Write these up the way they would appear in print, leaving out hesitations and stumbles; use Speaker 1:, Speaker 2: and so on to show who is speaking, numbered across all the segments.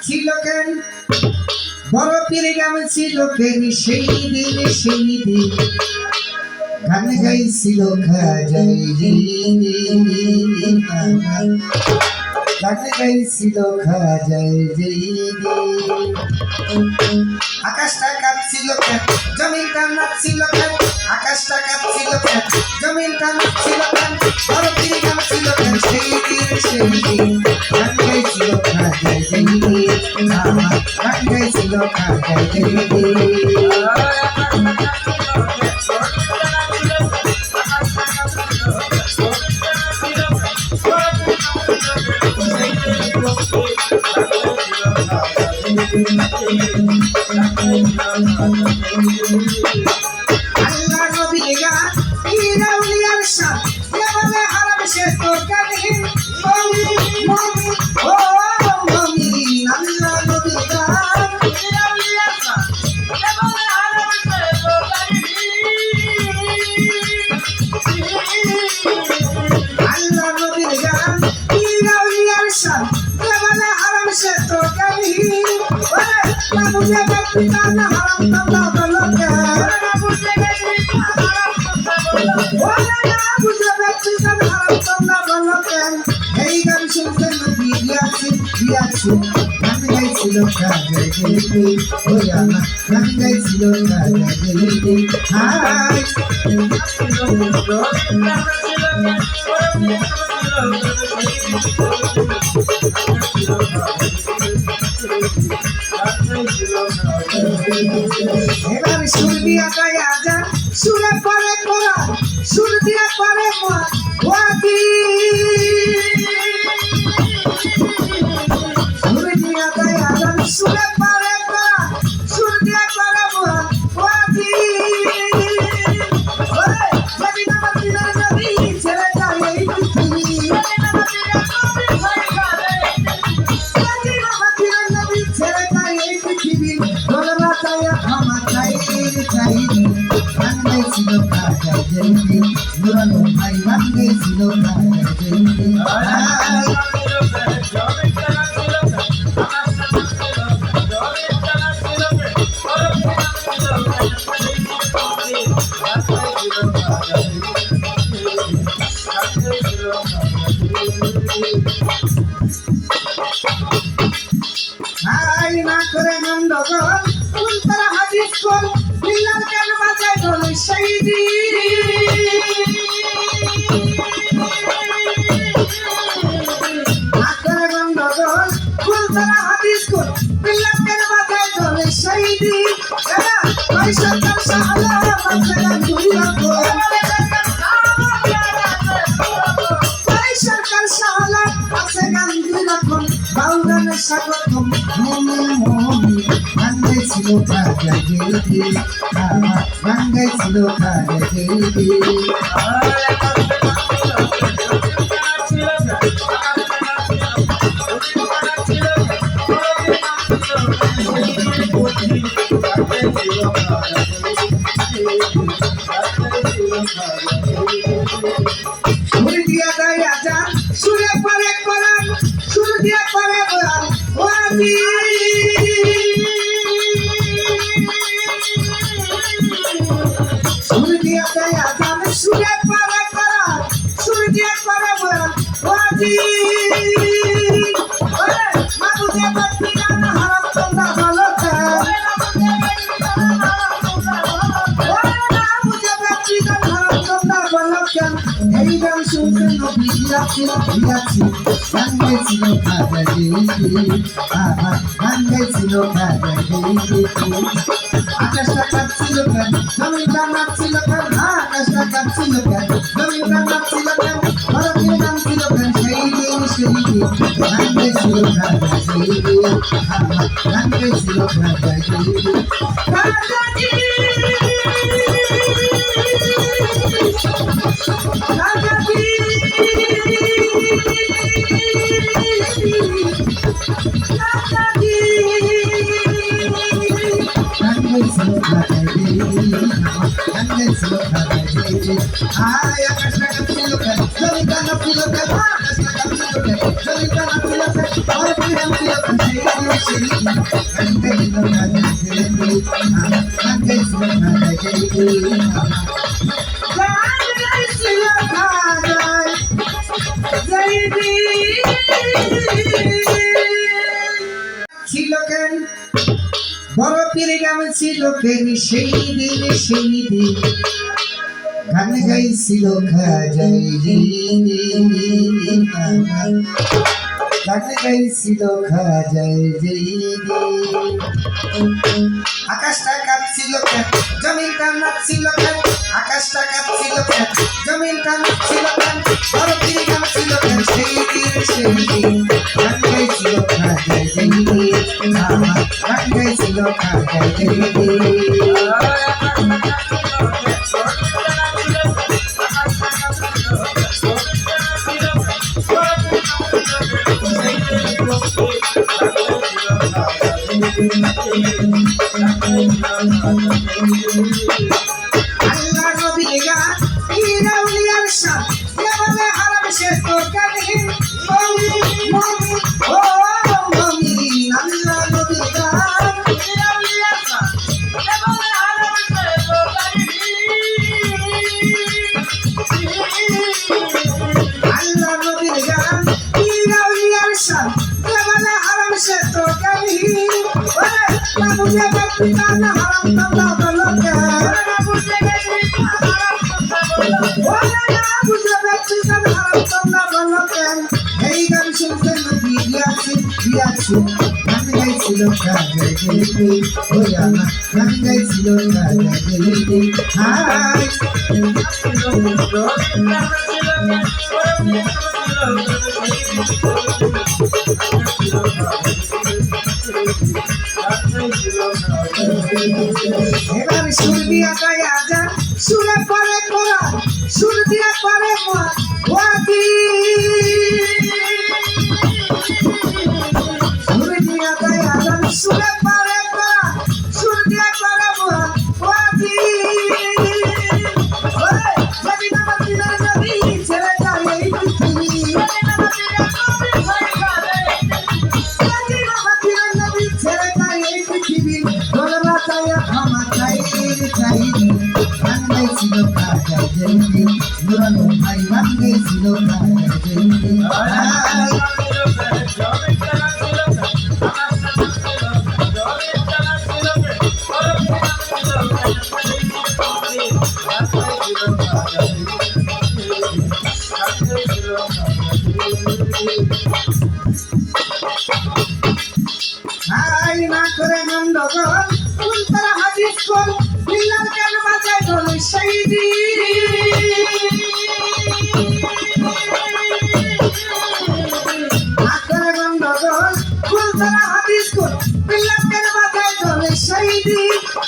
Speaker 1: ছিল কেন বড় পীর গান ছিল কেন সেই দিন গান গাইছিল খাজাই গান গাইছিল খাজাই আকাশটা কাঁপছিল কেন জমিনটা নাচছিল কেন আকাশটা কাঁপছিল কেন জমিনটা নাচছিল কেন বড় পীর গান ছিল কেন সেই দিন গান গাইছিল খাজাই গান গাইছিল খাজাই আল্লাহ নবীর গান পীর আউলিয়ার শান যেভাবে হারাম সে তো কাহিন মুমিন ও মুমিন আল্লাহ নবীর গান পীর আউলিয়ার শান যেভাবে হারাম সে তো কাহিন আল্লাহ নবীর গান পীর আউলিয়ার শান যেভাবে হারাম সে তো কাহিন ওরে না বুঝে ব্যক্তি না হারাম না বলকে এই গান শুনতে নবী দিয়াছি গান গাইছিল খাজাই ওই আমার গান গাইছিল খাজাই হাই এবার সুর দিয়া গায় আজান সুরে পরে কোরআন সুর দিয়া পরে ওয়াজি সুর দিয়া গায় আজান সুরে পরে কোরআন সুর দিয়া পরে ওয়াজি ওরে যদি নামাজির নবী ছেড়ে যায় এই পৃথিবী যদি নামাজির নবী ছেড়ে যায় এই পৃথিবী দোলনা চায় ক্ষমা চাই গান গাইছিল খাজাই নুরানো ভাই গান গাইছিল খাজাই হাই না করে গন্ডগোল উল্টা হাদিস কর মিলাল কেন বাজায় বলে সেই না করে গন্ডগোল উল্টা হাদিস কর মিলাল কেন বাজায় বলে সেই এরা পয়সা পয়সা আল্লাহ বাজায় দুইরা কর পয়সা পয়সা আল্লাহ বাজায় দুইরা কর বাউলানে স্বাগতম মুমিন গান গাইছিল খাজাই গান গাইছিল খাজাই সুর দিয়া গায় আজান সুরে পরে কোরআন সুর দিয়া পরে ওয়াজি সুর দিয়া গায় আজান সুরে পরে কোরআন সুর দিয়া পরে ওয়াজি ওরে মা বুঝে ব্যক্তি গান হারাম তোমরা ভালো ওরে না বুঝে ব্যক্তি গান হারাম তোমরা ভালো কেন এই গান শুনতে নবী দিয়াছি গান গাইছিল খাজাই গান গাইছিল খাজাই আকাশটা কাঁপছিল কেন জমিনটা নাচছিল কেন আকাশটা কাঁপছিল কেন জমিনটা নাচছিল কেন বরফের গান ছিল কেন সেই দিন গান গাইছিল খাজাই গান গাইছিল খাজাই বড় পীরে গান ছিল কেন সেই দিন গান গাইছিল খাজাই গান গাইছিল খাজাই আকাশটা কাঁপছিল কেন জমিনটা নাচছিল কেন আকাশটা কাঁপছিল কেন জমিনটা নাচছিল কেন বড় পীরে গান ছিল কেন সেই দিন গান গাইছিল খাজাই গান গাইছিল খাজাই আল্লাহ নবী গান ইরাউলিয়ার শান যেভাবে হারাম সে তো কাহিন মুমিন ও মুমিন আল্লাহ নবী গান ইরাউলিয়ার শান যেভাবে হারাম সে তো কাহিন আল্লাহ নবী গান ইরাউলিয়ার শান যেভাবে হারাম সে তো কাহিন Mabuja bakutana haram tanda baloka. Mabuja bakutana haram tanda baloka. Hey gan sunsen nabi biatsu. Gan gaisilo kaja geliti. Oh ya na gan gaisilo kaja geliti. Hai. এবার সুর দিয়া গায় আজান সুরে পরে কোরআন সুর দিয়া পরে ওয়াজি সুর দিয়া গায় আজান সুরে পরে কোরআন সুর দিয়া পরে ওয়াজি ওরে যদি নামাজ দিনের নবী ছেড়ে যায় এই পৃথিবী যদি নামাজ দিনের নবী ছেড়ে যায় এই পৃথিবী দোলনা চাইয়া ক্ষমা চাইনি বাংলায় ছিল কাজা জেন্দি নুরানো ভাই বাংলায় ছিল কাজা জেন্দি হাই না করে গন্ডগোল উল্টা হাদিস কর বিল্লাল কেন বাজায় ঢোল শহীদি না করে গন্ডগোল উল্টা হাদিস কর বিল্লাল কেন বাজায় ঢোল শহীদি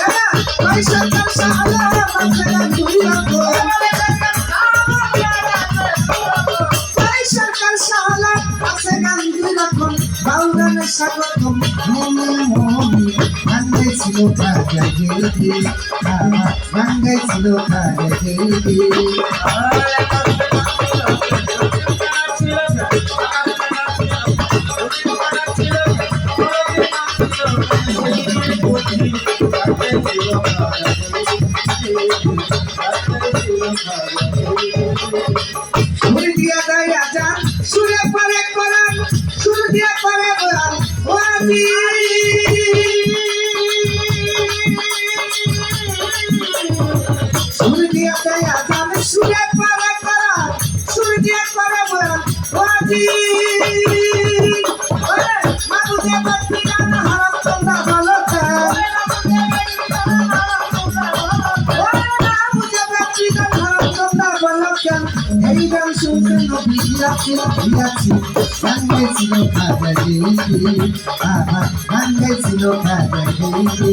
Speaker 1: এরা কই সরকার সাহালা বাচ্চারা দুইয়া কো কই সরকার সাহালা আছে গান দুইয়া কো বাউরানে স্বাগতম মুমিন গাঙ্গাই ছিল খাজা গেলদি গাঙ্গাই ছিল খাজা গেলদি সুর দিয়া দেয় আজান সুরে পরে কোরআন সুর দিয়া পরে ওয়াজি সুর দিয়া দেয় আজান সুরে পরে কোরআন সুর দিয়া পরে ওয়াজি ওরে মাবুজে বাতিগানা হারাম তন্দা বলকা এই গান শুনতে নবী বিয়াছি গান গাইছিল খাজা গেলদি গান গাইছিল খাজা গেলদি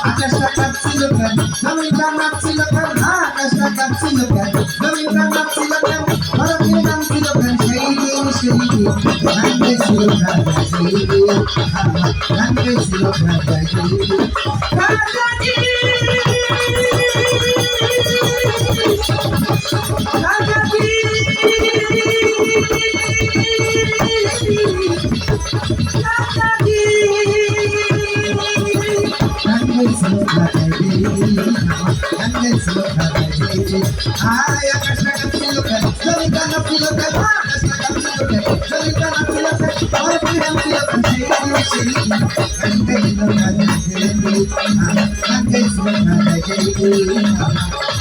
Speaker 1: আকাশটা কাঁপছিল কেন জমিনটা নাচছিল কেন আকাশটা কাঁপছিল কেন জমিনটা নাচছিল কেন বরফের গান ছিল কেন সেই দিন গান গাইছিল খাজা গেলদি গান গাইছিল খাজা গেলদি Kaka ছিল খাজা রে গান ছিল খাজা রে আয় আকাশ টাকা ছিল খাজা জমি গান ছিল খাজা আকাশ টাকা ছিল খাজা জমি গান ছিল খাজা আর বিরাম ছিল খাজা সেই গান ছিল খাজা রে গান ছিল খাজা রে